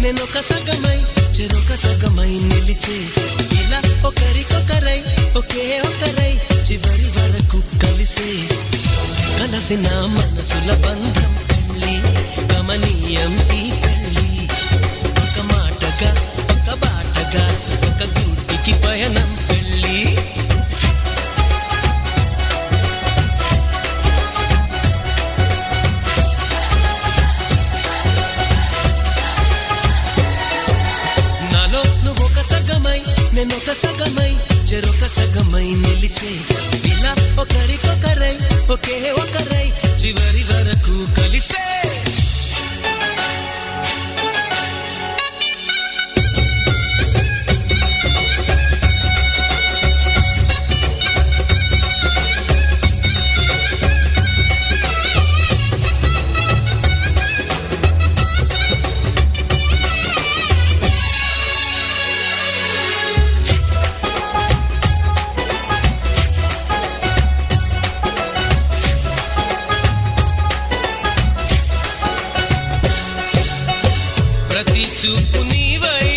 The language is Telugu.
నేనొక సగమై చెరొక సగమై నిలిచే ఇలా ఒకరికొకరై ఒకే ఒకరై చివరి వరకు కలిసే కలసిన మనసుల బంధం పెళ్ళి గమనీయం ఈ పెళ్ళి ఒక మాటగా ఒక బాటగా ఒక గూటికి పయనం పెళ్ళి నాలో నువ్వొక సగమై నేనొక సగమై చెరొక సగమై నిలిచే ఇలా ఒకరికొకరై ఒకే ఒకరై చివరి వరకు కలిసే ప్రతి చూపు నీవై